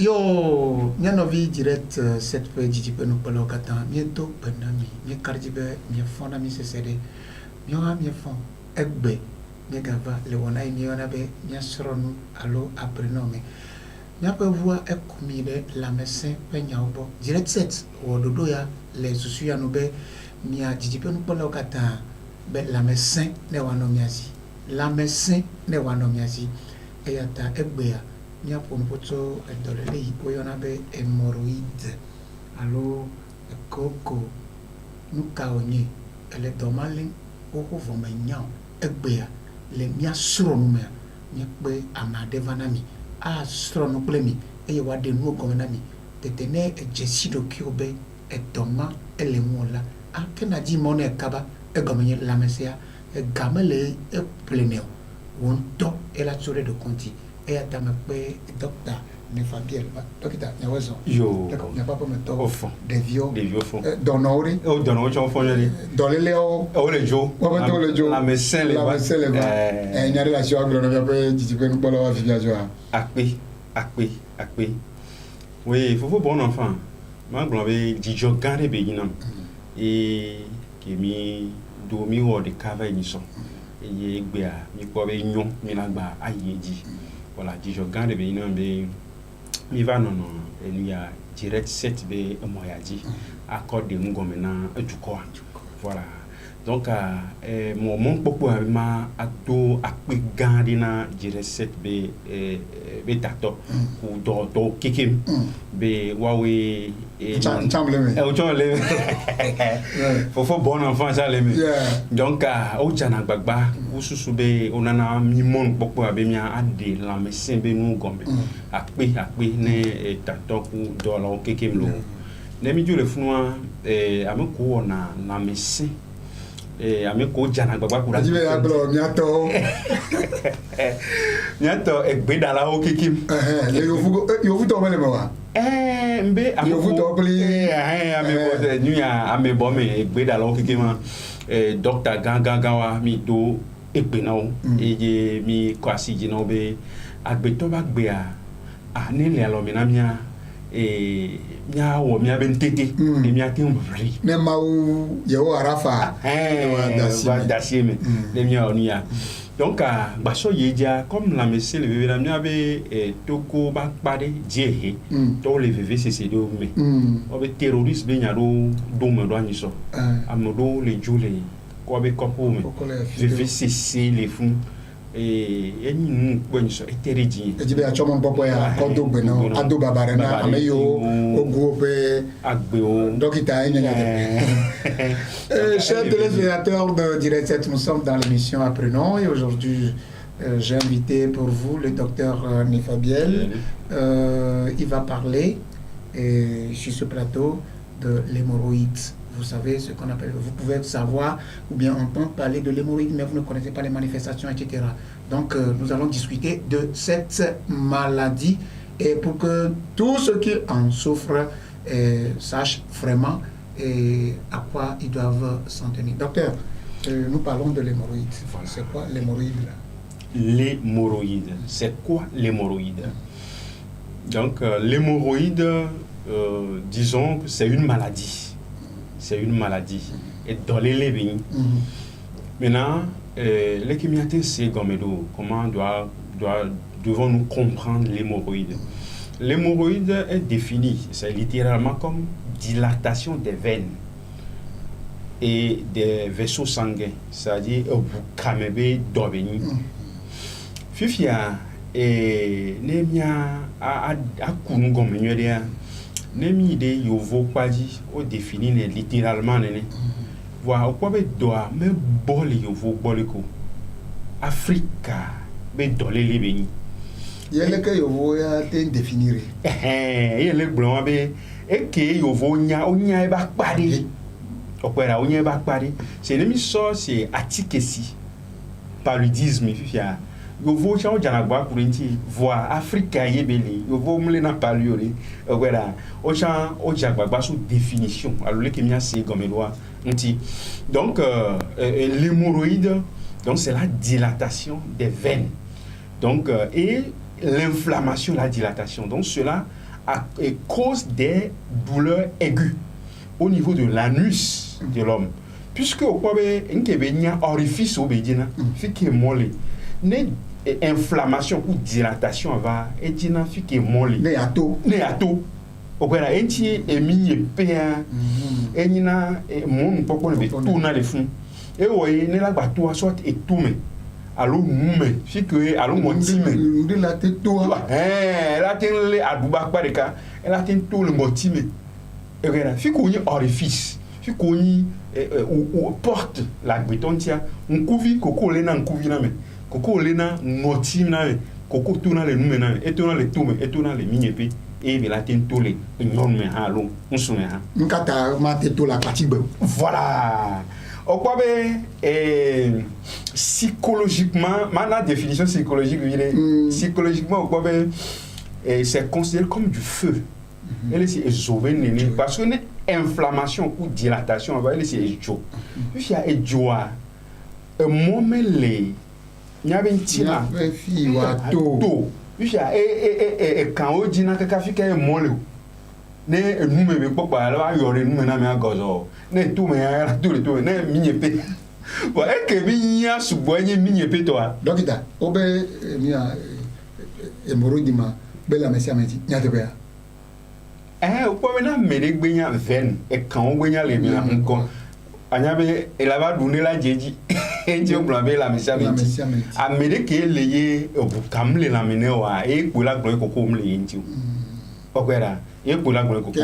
Yo, nyanovi direct cette fois jijipe no polo katan mieto benami mie karjibe mie fona mi sesede mie ha mie fon egbe mie gava le wona mie ona be mie sronu allo aprenome mie pe voix ekomide la médecin pe nyaobo direct set wododo ya les susu ya no be mie jijipe no polo katan be la médecin ne wano miasi la médecin ne wano miasi e ata egbe ya nia pon poto dolele ipo yona be hémorroïde allo koko nuka onye ele domale oko voma nyao egbea le mia sro no me mia pe amade vanami a sro no plemi e wa de nu gomenami tetene ejesido kiobe e doma ele mola a kena di mone kaba e gomenye la mesia e gamele e pleneo wonto e la tsore de conti et à ma paix docteur ne Fabiel docteur ne raison yo n'a pas me to au fond des vieux fond donori au fond dans les léo le jo la médecin les et il y a relation agronomie après tu peux nous parler à Viviajo akpe oui faut bon enfant moi glove dijo gare be yinam et qui mi do mi wo de kava ni so et egbe a mi ko be nyon mi lagba ayeji voilà dijo gare be yinam be mi va non et nous ya direct set be moyaji accordé ngomena eduko voilà donc mon popo ma ado akpe gande na direct set be tato ou do kikim be wawe chamble faut bon enfant ça les donc o jana gbagba ususu be onana mi mon popo be mi ade la médecin be nu gombe akpe ne tato ku do la kikim lo ne mi jure funwa ameko na la médecin ameko jana gbagba ku ajibe aglo miato egbe dala o kikim le yofu to mele mawa mbe yofu to pli amebo de nuya amebo me egbe dala o kikim docteur gangawa mi do egbe na o eye mi kwasi jina be agbe to ba gbe a ni le alo mi na mia mia wo mia ben tete e mia tin bri ne mawu yewo arafa wa dasime le mia onia donc baso yeja comme la médecin le bébé la mia be toko ba pade diehe to le VVCC do me o be terroriste be nyado do me do anyiso amodo le jole ko be kopo me VVCC le fun et nous bonne so etereji e jibe achomon popo ya ko do gbe na ado babare na ameyo ogo be agbe o dokita enya chers téléspectateurs de Direct 7, nous sommes dans l'émission Apprenons et aujourd'hui j'ai invité pour vous le docteur Nefabiel. Il va parler sur ce plateau de l'hémorroïde. Vous savez ce qu'on appelle, vous pouvez savoir ou bien entendre parler de l'hémorroïde, mais vous ne connaissez pas les manifestations, etc. Donc, nous allons discuter de cette maladie et pour que tous ceux qui en souffrent sachent vraiment à quoi ils doivent s'en tenir. Docteur, nous parlons de l'hémorroïde. Voilà. C'est quoi l'hémorroïde là? L'hémorroïde. C'est quoi l'hémorroïde? Donc, l'hémorroïde, disons que c'est une maladie. C'est une maladie. Et dans les levings. Maintenant, l'équimiaté, c'est gomédo. Comment devons-nous comprendre l'hémorroïde? L'hémorroïde est définie, c'est littéralement comme dilatation des veines et des vaisseaux sanguins, c'est-à-dire kamebe dobeni. Fifia et nemia a kunu gomenyodia. Nemi de yovo kwaji o défini littéralement nene. Wa o be doa me boli yovo boliko. Africa be dole libeni. Yele ke yovo ya te définir. Yele blon be e ke yovo nya e ba pade. Opera onya e ba pade. C'est nemi so c'est atikesi. Paludisme fifia. Yovo cha o jana gba kurenti voa Africa yebeli yovo mle na paliori opera o cha o jagba sous définition alors le kemia c'est comme loi nti donc l'hémorroïde donc c'est la dilatation des veines donc et l'inflammation la dilatation donc cela et cause des douleurs aiguës au niveau de l'anus de l'homme. Puisque au point il y a un orifice au bédina, fait que molle, né inflammation ou dilatation va et dina fait que molle. Ne ato. Au point là, enti emi pea, enina mon poko ne tout na le fond. Et voyez, ne la bateau soit et tout mais. Allô mume, fait que allô motime. De la tête toi. Elle a tenu à Dubac par les cas, elle a tenu tout le motime. Et voilà, fait qu'on y orifice. Fi koni ou porte la betontia on couvi koko lena couvi na me koko lena ngoti na me koko tuna le nume na me etona le tume etona le minyepe et la tentole non me ha lo nsume ha nkata ma teto la patibe. Voilà. Au quoi psychologiquement ma définition psychologique psychologiquement au quoi c'est considéré comme du feu. Elle est sauvé parce que inflammation ou dilatation elle est ejo puis il y a ejo moment les il y a un tima fi wa to puis il y a quand on dit na kaka fi ka mole ne nu me be popa la yore nu me na me agozo ne tout me ya tout le tout ne minyepe bon et que minya suboye minyepe toi docteur obe mia hémorroïdima bela mesia meti nyatebe o peut maintenant mêler gbenya veine et quand on gbenya les bien encore anyabe elava donner la jeji enje blabé la mesia meti a mêler que les obukam le la mene wa e pola glo koko mle enji okwera e pola glo koko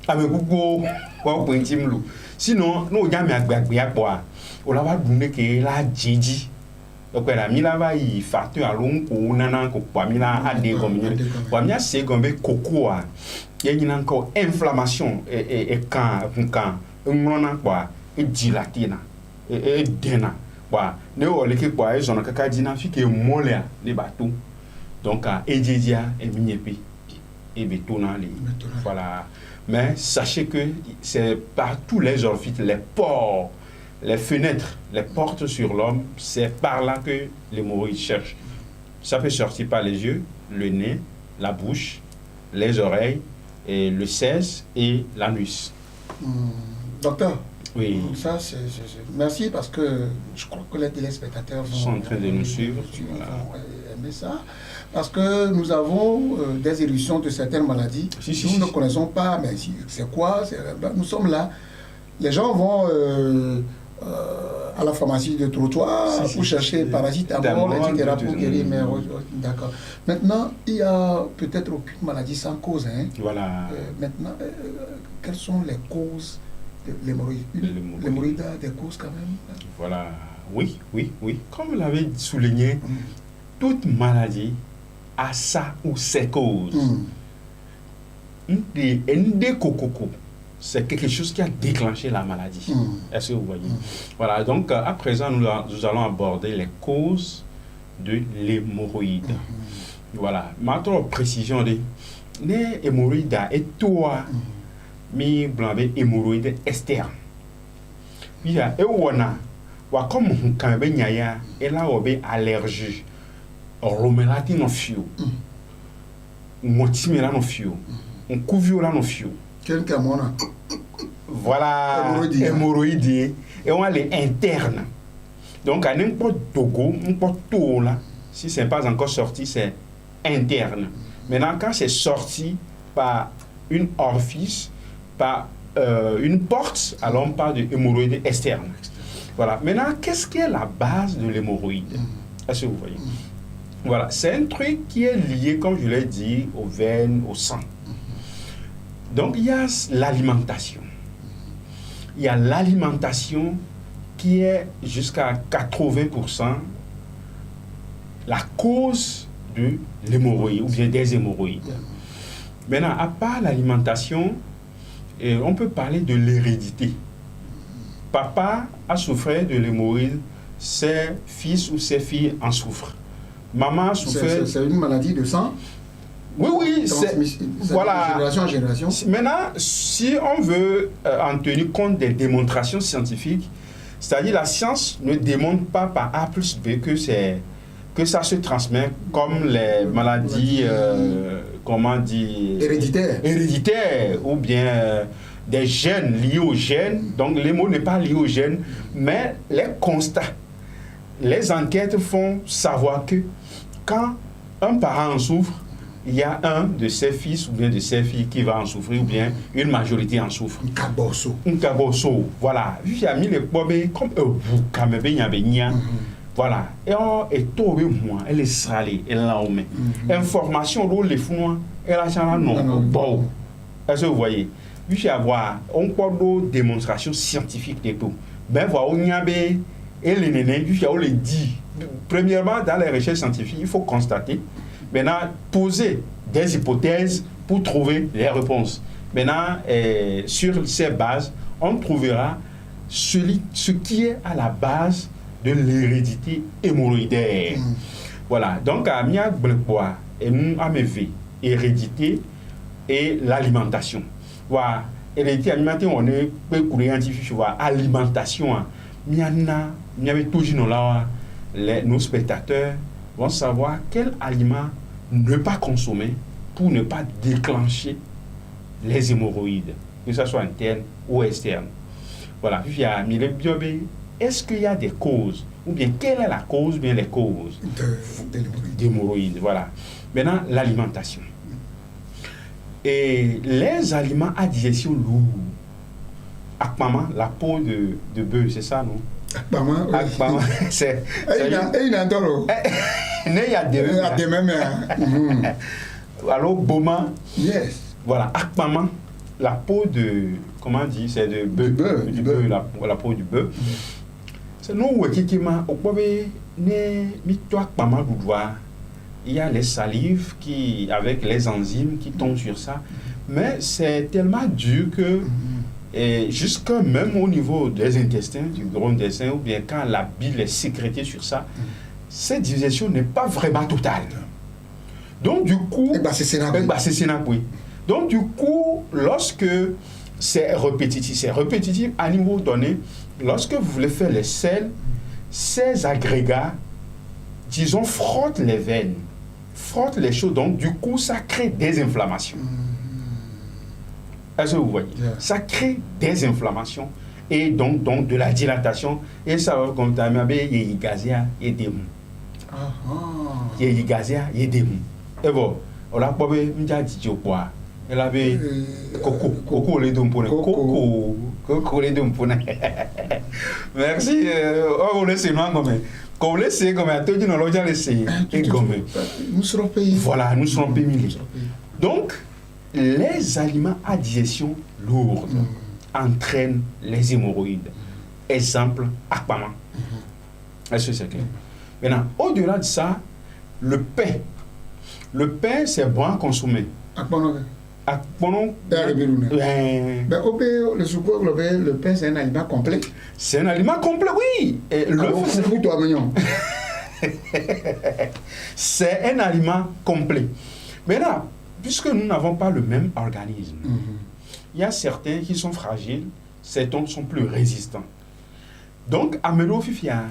amekuko kwa kwentimlu sinon no jami agbagbe apo o la va donner que la jeji okwera mi la va y facteur alon ko nana ko pa mi la ade comme wa mi a se gombe koko a il y a encore inflammation et quand on a quoi et dilatina et dena quoi ne o le ke quoi ils ont kaka dina fi ke molia les bateaux donc à ejedia et minyepi et betona les voilà mais sachez que c'est par tous les orifices les pores les fenêtres les portes sur l'homme c'est par là que l'hémorroïde cherche ça peut sortir par les yeux le nez la bouche les oreilles et le 16 et l'anus. Docteur, oui. Ça, merci parce que je crois que les téléspectateurs sont en train de nous suivre. Voilà. Aimer ça. Parce que nous avons des éruptions de certaines maladies. Nous ne connaissons pas, mais c'est quoi? Nous sommes là. Les gens vont à la pharmacie de trottoir pour chercher paracétamol, etc. pour guérir. Mais d'accord. Maintenant, il n'y a peut-être aucune maladie sans cause. Hein. Voilà. Maintenant, quelles sont les causes de l'hémorroïde? L'hémorroïde a des causes quand même. Voilà. Oui. Comme vous l'avez souligné, toute maladie a sa ou ses causes. C'est quelque chose qui a déclenché la maladie. Est-ce que vous voyez? Voilà, donc à présent, nous allons aborder les causes de l'hémorroïde. Voilà, maintenant, précision de l'hémorroïde et toi, mais blanc hémorroïde externe. Il y a comme quand il y a une allergie, romelati no fio, motimela no fio, on couvre no fio. Voilà, hémorroïde et on a les internes. Donc à n'importe Togo, n'importe tout là, si c'est pas encore sorti, c'est interne. Maintenant quand c'est sorti par une orifice, par une porte, alors on parle de hémorroïde externe. Voilà. Maintenant, qu'est-ce qui est la base de l'hémorroïde? Est-ce que vous voyez? Voilà, c'est un truc qui est lié, comme je l'ai dit, aux veines, au sang. Donc, il y a l'alimentation. Il y a l'alimentation qui est jusqu'à 80% la cause de l'hémorroïde ou bien des hémorroïdes. Maintenant, à part l'alimentation, on peut parler de l'hérédité. Papa a souffert de l'hémorroïde, ses fils ou ses filles en souffrent. Maman souffrait... C'est une maladie de sang? Oui, c'est voilà. De génération en génération. Maintenant, si on veut en tenir compte des démonstrations scientifiques, c'est-à-dire la science ne démontre pas par A plus B que ça se transmet comme les maladies comment dire, héréditaire ou bien des gènes liés aux gènes. Donc les mots n'est pas lié aux gènes, mais les constats, les enquêtes font savoir que quand un parent en souffre, il y a un de ses fils ou bien de ses filles qui va en souffrir, ou bien une majorité en souffre. Un cabosso. Voilà. Il y a mis les pommes comme un bouc, voilà. Et tout le monde, elle est salée, elle l'a omis. Information, les fous, elle a changé non. Bon. Est-ce que vous voyez? Il y a un peu de démonstration scientifique des tout. Ben voilà, on y a et les nénés, il y a les dit. Premièrement, dans les recherches scientifiques, il faut constater. Maintenant, poser des hypothèses pour trouver les réponses. Maintenant, sur ces bases, on trouvera ce qui est à la base de l'hérédité hémorroïdaire. Voilà. Donc, à Mia Blekwa, et nous, à mes vies, hérédité et l'alimentation. Voilà. Hérédité, alimentation, on est peu courant, alimentation. Nos spectateurs vont savoir quel aliment ne pas consommer pour ne pas déclencher les hémorroïdes, que ce soit interne ou externe. Voilà. Est-ce qu'il y a des causes, ou bien quelle est la cause, bien les causes d'hémorroïdes? Voilà. Maintenant, l'alimentation. Et les aliments à digestion lourde. Akpama, la peau de bœuf, c'est ça, non? Akpama, c'est. Alors, Boma. Yes. Voilà, Akpama, la peau de. Comment dire? C'est de bœuf. Du bœuf, la peau du bœuf. C'est nous, il y a les salives avec les enzymes qui tombent sur ça. Mais c'est tellement dur que. Et jusqu'à même au niveau des intestins, du gros intestin, ou bien quand la bile est sécrétée sur ça, cette digestion n'est pas vraiment totale. Donc du coup, donc du coup, lorsque c'est répétitif à niveau donné, lorsque vous voulez faire les selles, ces agrégats, disons, frottent les veines, frottent les choses, donc du coup, ça crée des inflammations. Est-ce que vous voyez? Ça crée des inflammations et donc de la dilatation et ça va contaminer les gazia et des mous. Les gazia et des mous. Et bon, on a pas bien dit quoi. Elle avait coco les dons pour coco les dons pour. Merci. On laisse non comme qu'on laisse comme à tout dit non l'autre laissé et comme nous serons payés. Voilà, nous serons payés. Donc les aliments à digestion lourde entraînent les hémorroïdes. Exemple, akpama. Est-ce que c'est clair? Maintenant, au-delà de ça, le pain. Le pain, c'est bon à consommer. Akpama. Le pain, c'est un aliment complet. C'est un aliment complet, oui. Et c'est un aliment complet. Maintenant, puisque nous n'avons pas le même organisme, il y a certains qui sont fragiles, certains sont plus résistants. Donc, Amelo Fifia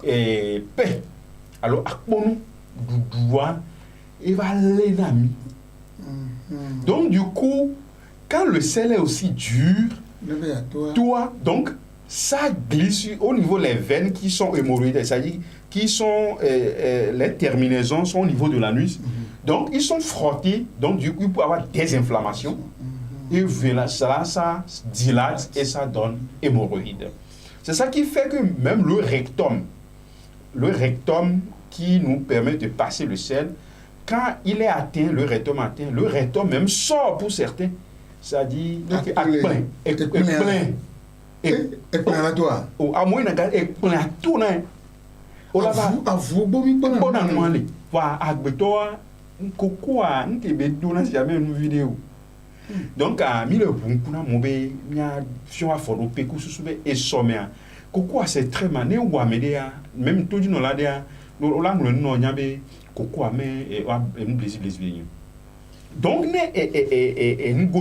et paix. Alors, Akpono, Doudoua, il va l'énami. Donc, du coup, quand le sel est aussi dur, toi, donc, ça glisse au niveau des veines qui sont hémorroïdes, c'est-à-dire qui sont, les terminaisons sont au niveau de l'anus. Donc, ils sont frottés, donc du coup, il peut y avoir des inflammations. Et ça dilate et ça donne hémorroïdes. C'est ça qui fait que même le rectum qui nous permet de passer le sel, quand il est atteint, le rectum même sort pour certains. C'est-à-dire, Cocoa, nous avons jamais une vidéo. Donc, à 1000 euros, nous avons fait un photo et sommet. Cocoa, c'est très mané ou à média, même tout le monde l'a dit, nous avons cocoa, mais nous plaisir les vieux. Donc, nous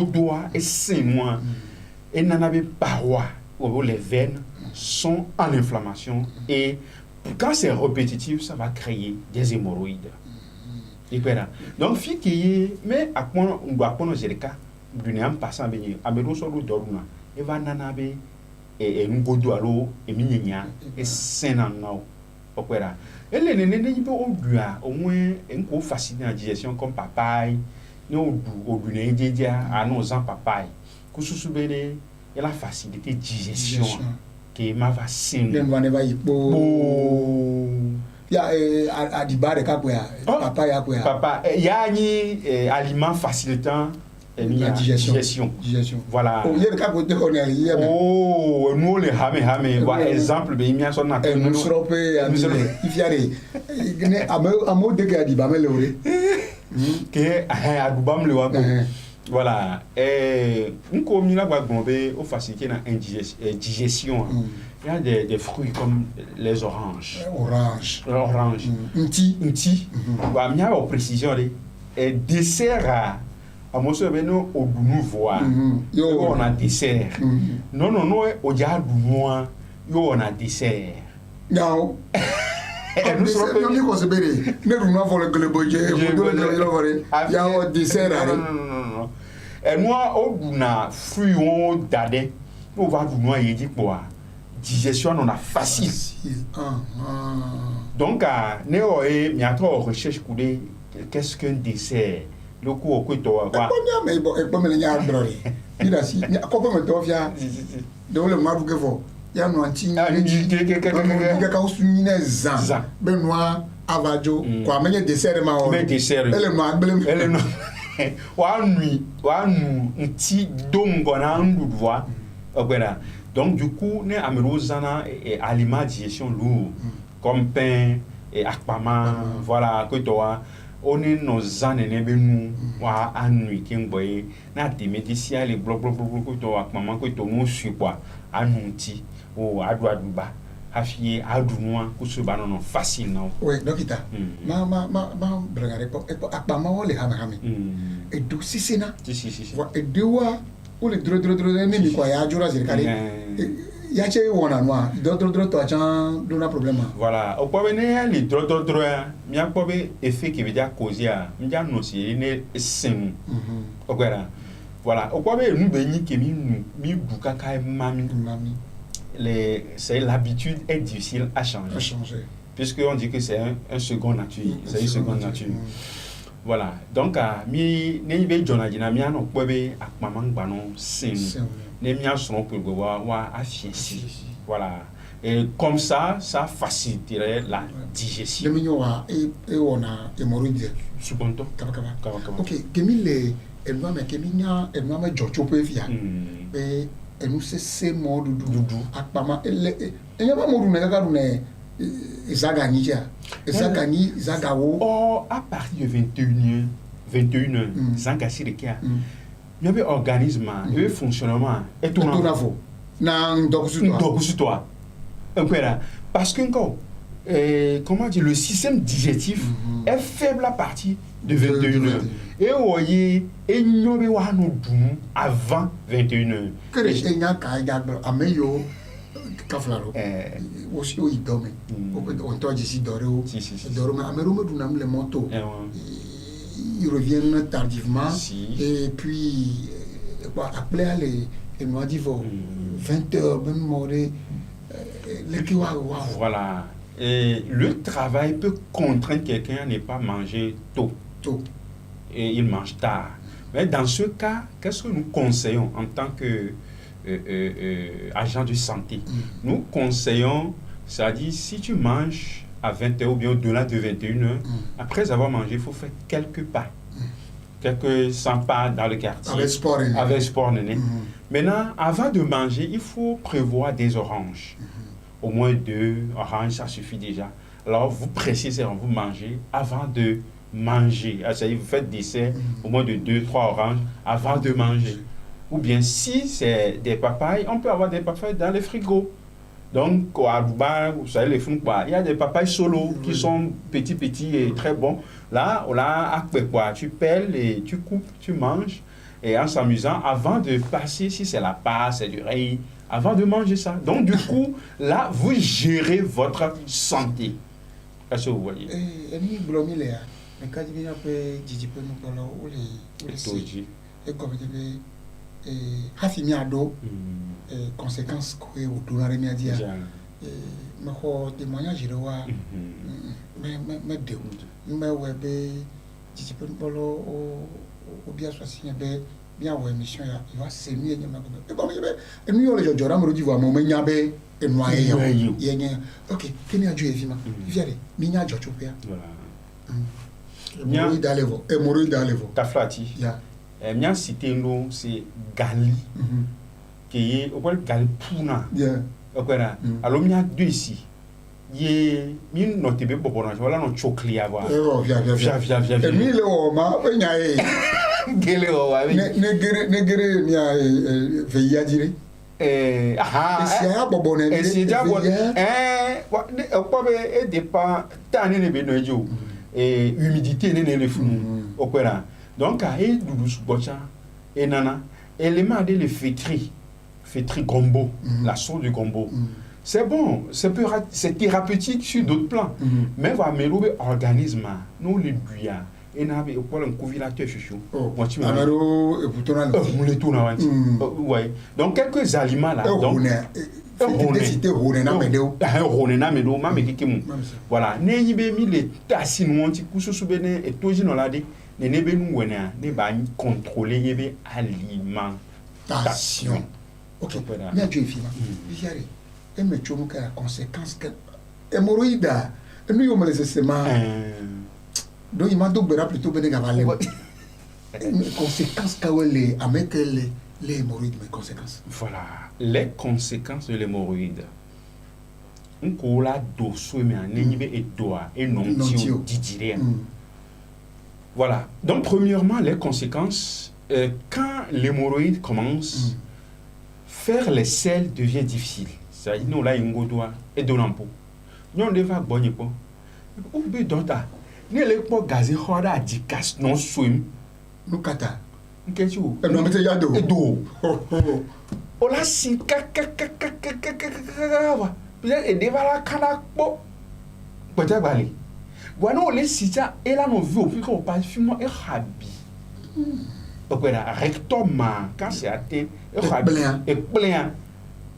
avons et 5 mois, et nous avons parois, où les veines sont en inflammation, et quand c'est répétitif, ça va créer des hémorroïdes. Et voilà. Donc, fille qui est, mais à quoi on doit prendre le cas, d'une en passant, à me sur le doruna, et va nanabe, et nous godo alo, et minia, et senanao. Opéra. Et les nénés, ils peuvent au moins un coup fasciné en digestion comme papaye, nous au d'une idéa à nos ans papaye. Kousoubene, et la facilité de digestion qui m'a vacciné. Ya adibare kapwa papa ya kwa papa ya ni aliment facilitant la digestion. Voilà. Oh yer kapo te on est hier. Oh nous les hame par exemple be mi aso na nous srope ya ifiare ne amo de ka diba me lore que adubam le wa voilà nko mi la gba gbon be o faciliter na digestion. Il y a des fruits comme les oranges. Orange. Nti. Bah, il y a une précision. Et dessert à mon souvenir, nous, au nouveau. On a dessert. Non, au diable, moi, on a dessert. Non. Nous sommes pas mis qu'on se bérit. Nous n'avons pas le global. Il y a un dessert. Non. Et moi, on a fruits, on dadé. On va vous noyer, dit quoi? Digestion on a facile. Donc néo et miatro recherche coudé qu'est-ce qu'un dessert le coup au couteau quoi mais bon et pas me nya drôle il a si ko me to fia de le ma buke fo ya no anti que ka usuni na zan be noa avajo kwa me dessert ma o me dessert ele ma ele no wa nu nti dongo na ndu voix obera. Donc, du coup, nous avons des aliments de digestion lourds, comme pain et akpama, voilà, on est nos années, nous, à nuit, qui est des médecins, les blocs, akpama, nous suivons quoi, à nous, ou à droite, à fier, à dounois, que ce ballon facile, non? Oui, donc, akpama, on les hamame. Et d'où si c'est là? Et d'où ou les dro ni quoi ya jura zirkali ya che wona noa dro to achan do na problème. Voilà au point venir les dro mi a ko be effet qui veut dire causer mi ja no si ne sen voilà au point be nu be ni ke mi buka kai mami c'est l'habitude est difficile à changer puisque on dit que c'est un second nature, c'est une seconde nature. Voilà, donc mi nebe jona jina mi ano kwebe akmamang banon sin ne mi ason pour wa afiesi. Voilà. Et comme ça faciliterait la digestion. Le mignon et on a hémorroïde. Subonto. Kaba. OK, kemi le elma me keminya elma me jocho pe fia. Et nous c'est mode dudu akpama ele enyama modu ne ga ne Zagani, Zagawo. Oh, à partir de 21h, Zangasi de Kia. Il y avait organisme, il y avait fonctionnement. Et tout le monde. Non, un peu là. Parce que, comment dire, le système digestif est faible à partir de 21h. Et vous voyez, il y a avant 21h. Que les gens qui ont kaflaro aussi il dorme on toi ici dorme mais on les motos ils reviennent tardivement et puis après les mois d'hiver 20h même moré voilà et le travail peut contraindre quelqu'un à ne pas manger tôt et il mange tard mais dans ce cas qu'est-ce que nous conseillons en tant que agent de santé? Nous conseillons, c'est-à-dire si tu manges à 20h ou bien au-delà de 21h, après avoir mangé, il faut faire quelques pas, quelques 100 pas dans le quartier. Avec sport. Maintenant, avant de manger, il faut prévoir des oranges. Au moins 2 oranges, ça suffit déjà. Alors, vous précisez, vous mangez avant de manger. C'est-à-dire, vous faites dessert au moins de 2-3 oranges avant de manger. Ou bien si c'est des papayes, on peut avoir des papayes dans les frigos. Donc, au Aruba, vous savez, les fruits, il y a des papayes solo qui sont petits et très bons. Là, tu pelles et tu coupes, tu manges. Et en s'amusant, avant de passer, si c'est la pâte, c'est du riz, avant de manger ça. Donc, du coup, là, vous gérez votre santé. Est-ce que vous voyez? Mais quand il y a peu Djidipe nous parlons ou les Toji. et comme il y avait Hafimi Ado conséquences que au tour de la dia mais quoi témoignage de wa mais de mais ouais be Djidipe nous parlons au bien soit signé be bien ouais mission ya il va s'aimer ni ma comme et bon et nous les gens me dit voir mais nyabe et noyer ya ok kini a joué vima viare minya jochopia Voilà. Hémorroïde à l'évo. Taflati. Ya. Mia cité nous c'est Gali. Qui est au point Gali Puna. Yeah. Okwera. Alors mia deux ici. Ye mi no tebe bobona wala no chokli ava. Via. Et mi le o ma penya e. Gele o wa. Ne gere mia veya dire. Aha. Si ya bobona. Si ja bo wa okpo be e dépend tani ne be no ejo. Et humidité n'est le fou opéra donc à et doudou bocha et nana élément de le fétri gombo la sauce du gombo c'est bon c'est thérapeutique sur d'autres plans mais va mélanger organisme nous les buya et n'avait pas un couvulateur chouchou moi tu m'as et pourtant le tout na ouais donc quelques aliments là donc voilà ne be mi le tasi no ti kususu be ne etoji no lade ne be nu wena ne ba contrôler yebe alimentation. OK mais tu fima viare et me chomu ka conséquence que hémorroïde nous yo me laissement donc il m'a donc plutôt be ne gavale conséquences ka wele avec les hémorroïdes, mes conséquences. Voilà, les conséquences de l'hémorroïde. On cola dosso mais un et doa et non tio didier. Voilà. Donc premièrement les conséquences quand l'hémorroïde commence faire les selles devient difficile. Ça dit nous là ingo doa et donampo. Nous devons bonne po. Ou be dota. Ne le po gazé khoda dikas non swim. Nous kata. Qu'est-ce que non mais ya do o la si peut-être et devala kana po peut-être balé voilà on les si ça et là non vu au plus qu'on passe fumo et habi donc là rectum quand c'est atteint et plein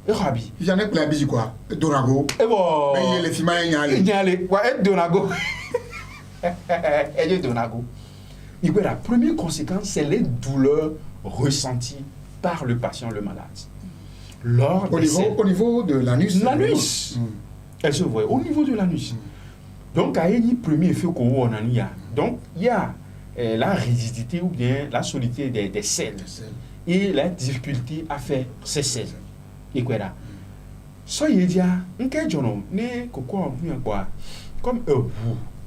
et habi j'en ai plein bisi quoi donago et bon mais les films nyale ouais donago et donago. Et la première conséquence, c'est les douleurs ressenties par le patient, le malade. Au niveau de l'anus. L'anus. Elle se voit au niveau de l'anus. Donc, il y a un premier effet qu'on a. Donc, il y a la rigidité ou bien la solidité des selles et la difficulté à faire ces selles. Et quoi là? Soyez dit, un cas de journaux, ne quoi comme vous,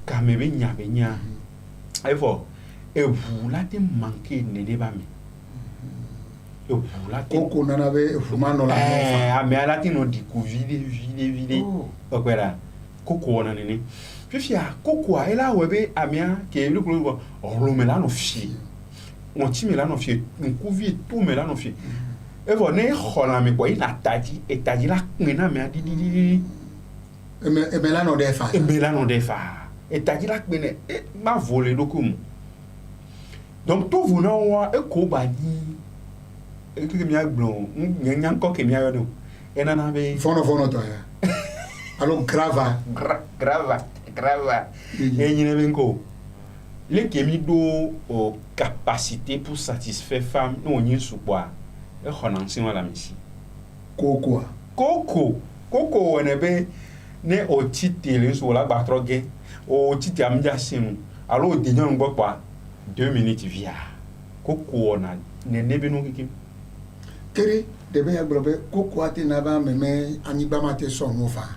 quand même, il y a et vous là te manquez ne débat mais et vous là te koko nana be fuma no la mais ala te no di vide okwera koko na nene puis koko a ela webe amia ke le ko rome la no fi on ti me la no fi on vie tout me la no fi e vo ne khola me ko ina tadi e tadi la ngena me adi e me la no defa e tadi la ngene ma volé dokum. Donc tout vous n'en et ko badi et que mi agbon nya nko ke mi ayo e na na be fono to ya alors grava et nyine be nko le kemi do capacité pour satisfaire femme no nyi supwa e khonansi wala misi koko wona be ne o titele so la batroge o titi amja sinu alors de nyon gbo pa 2 minutes via koko na ne be no kiki kere de be aglobe koko ati na ba meme aniba mate so no fa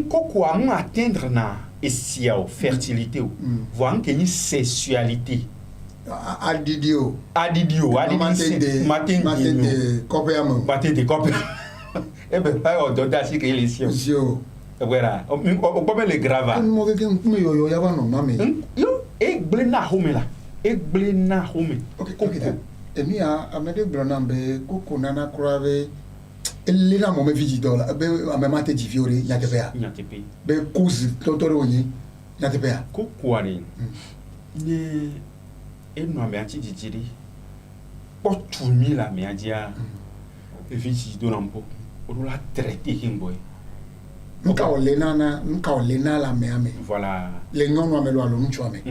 koko a mu atteindre na esia fertilité voir que ni sexualité adidio matin de copiamo e be pa o do da si ke lesio voilà o comme le grava mo ke yo ya ba no mame yo e blena homela ok emi a mede blona be koko nana krave elena mo me visito la be amemate di fiore ya tepe be kuzi totoro ni Natepea. Kokoa de ne eno ame anti dijiri potumi la me adia evisi donampo o la traiter himboy Nka olena la me ame. voilà Le nyono ame lo alo nchu ame.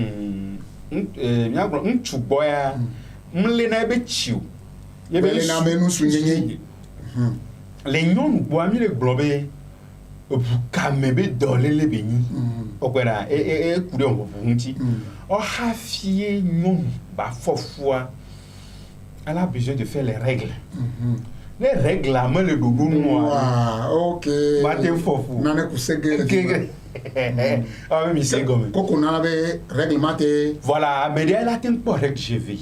Mia gro nchu boya mlena ebe chiu Ye be na me nu sunyenye. Le nyonu bo ami le globe obuka mebe dolele beni okwera kude on nti o hafie nyonu ba fofua elle a besoin de faire les règles. Les règles là me le dodo noir. OK. Ba te fofu. Nane kusege. Ah mais c'est comme. Koko na be règlementé. Voilà, mais elle a ten pas règle GV.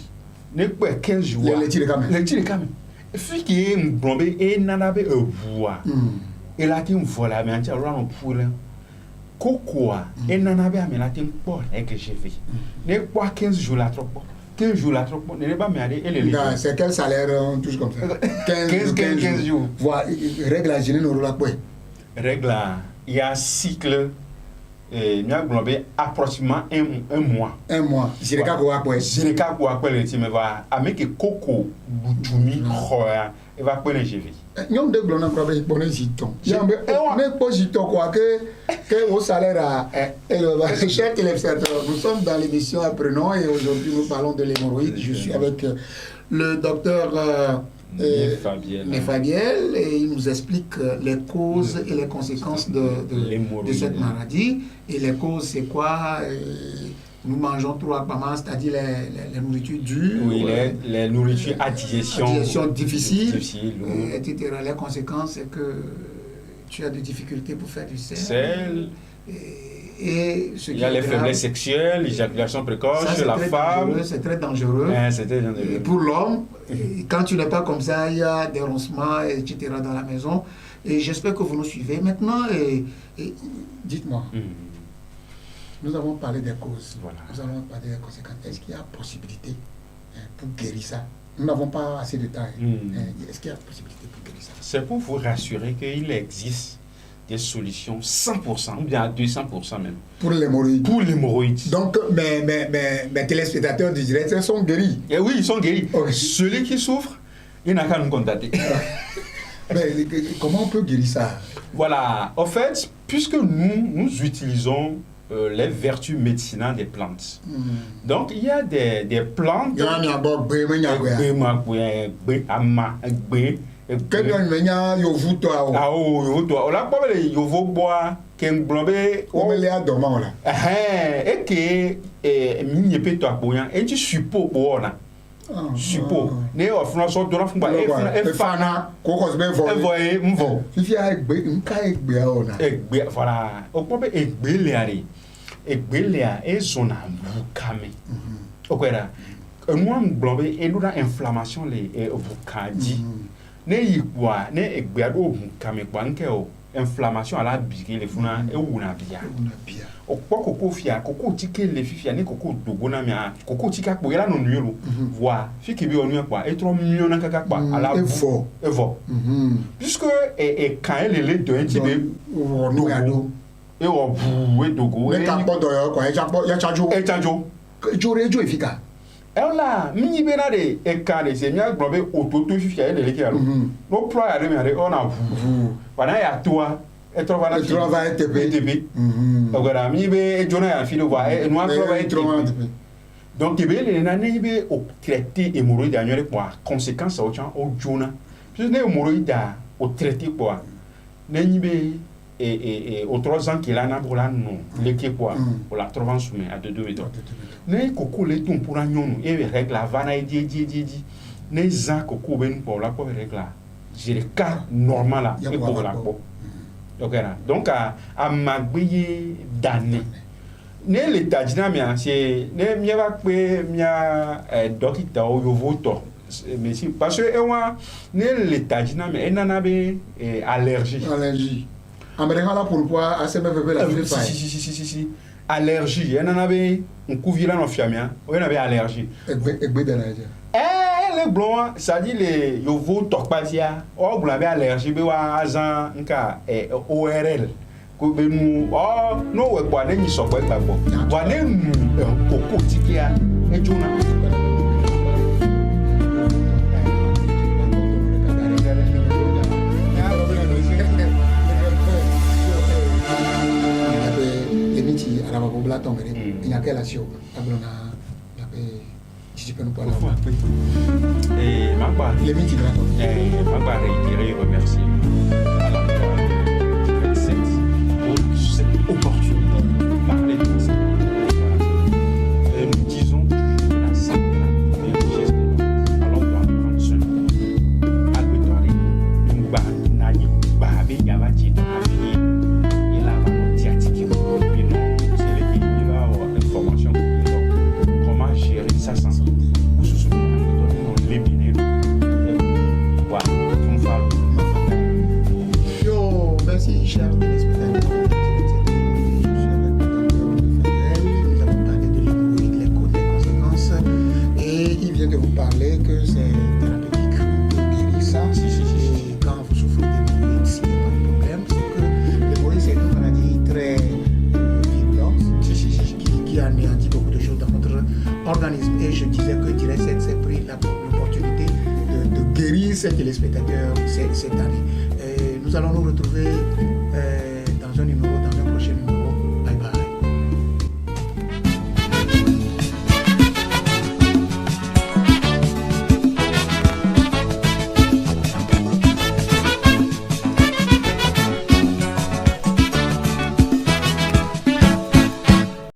Ne pas 15 jours. Le tire quand même. Le tire quand même. Fi qui est blombe et nana be voix. Et là tin voilà mais anti ron pour là. Kokoa et nana be amela ten pas règle GV. Ne pas 15 jours là trop. 15 jours là trop. Ne pas me aller et le. C'est quel salaire on touche comme ça? 15 jours. Voilà, règle à gérer no la quoi. Règle il y a cycle mia globé approximativement un mois. Un mois. Jireka ko akwe. Jireka ko akwe le ti me va ameke koko butumi khoya e va pele GV. Ñom de glona ko be boné jiton. Yambe ne po jiton quoi que au salaire à chers téléspectateurs, nous sommes dans l'émission Apprenons et aujourd'hui nous parlons de l'hémorroïde. Je suis avec le docteur Nefabiel et il nous explique les causes et les conséquences de cette maladie. Et les causes, c'est quoi? Nous mangeons trop apparemment, c'est-à-dire les nourritures dures. Oui, les nourritures à digestion difficile, etc. Les conséquences, c'est que tu as des difficultés pour faire du sel. Et il y a les faiblesses sexuelles, l'éjaculation précoce chez la femme. C'est très dangereux. Et pour l'homme, quand tu n'es pas comme ça, il y a des roncements, etc. dans la maison. Et j'espère que vous nous suivez. Maintenant, dites-moi, nous avons parlé des causes. Voilà. Nous allons parler des conséquences. Est-ce qu'il y a possibilité pour guérir ça? Nous n'avons pas assez de temps. Est-ce qu'il y a possibilité pour guérir ça? C'est pour vous rassurer qu'il existe des solutions 100% ou bien à 200% même. Pour l'hémorroïde. Pour l'hémorroïde. Donc, mes téléspectateurs du direct, ils sont guéris. Et oui, ils sont guéris. Okay. Celui qui souffre, il n'a qu'à nous contacter. Mais comment on peut guérir ça? Voilà. En fait, puisque nous utilisons les vertus médicinales des plantes. Donc, il y a des plantes. Il y a support ne offrant so do na fun ba e fana ko ko be mvo fifi egbe nka egbe ona egbe voilà o po be egbe le a e zona bukame okwera enwa nglobe e do na inflammation le e bukadi ne yikwa ne egbe ado bukame kwa nke o inflammation ala bigi le funa e wuna bia okpo koko fia koko tike le fifia ne koko dogona mia koko tika kpo yela no nuelo voa fiki bi onu kwa e tro million na kaka kwa ala evo puisque quand elle le do enti be no ado e wo bu we dogo e ka podo yo kwa ya chajo jo efika ela minyi be na de e ka de se mia gbobe ototo fifia ele le ki alo no pro ya de mi ade ona bu wana ya toa et travail TP. Agora mi be jona ya filo va e no travail TP. Donc be le na ne be o traiter hémorroïde annuel quoi conséquence au chan o jona. Puis ne hémorroïde o traiter quoi. Ne ni be et au 3 ans qu'il a na pour la non le qui quoi pour la trouver soumis à 2 méthodes. Ne koko le ton pour agnon et règle la vana e di ne za koko ben pour la pour règle là. J'ai le cas normal là et pour la quoi. Donc à magbiye d'année ne l'état dynamia c'est ne mieva pe mia docteur o yovoto mais si parce que ne l'état dynamia enanabe allergie américain là pourquoi ACMFP la vie si allergie enanabe nkuvila no fiamia o enabe allergie egbe d'allergie les blancs ça dit les yovo tokpasia o blanc be allergie be wa azan nka ORL ko be nu no we gba ne nyi so gba gbagbo wa ne nu koko tikia e jona Bla tongere nya kela sio ablona ya pe jipenu pour la magba les miti bla tongere magba réitérer remercier à la fois cette opportunité de parler de ça. Nous disons la santé la richesse de l'homme alors on doit prendre soin albetori ngba nayi ba be yaba ti to avenir et là va nous diatiquer comment gérer sa santé ou se souvenir de les minéraux. Voilà, on va yo, merci chers téléspectateurs. Nous avons parlé de l'hémorroïde, les causes, les conséquences, et il vient de vous parler que c'est thérapeutique, on peut guérir ça. Et quand vous souffrez d'hémorroïde, s'il n'y a pas de problème, c'est que l'hémorroïde c'est une maladie très virulente qui anéantit beaucoup de choses dans notre organisme. Et je disais que Direct s'est pris l'opportunité de guérir ses téléspectateurs cette année. Nous allons nous retrouver dans un prochain numéro.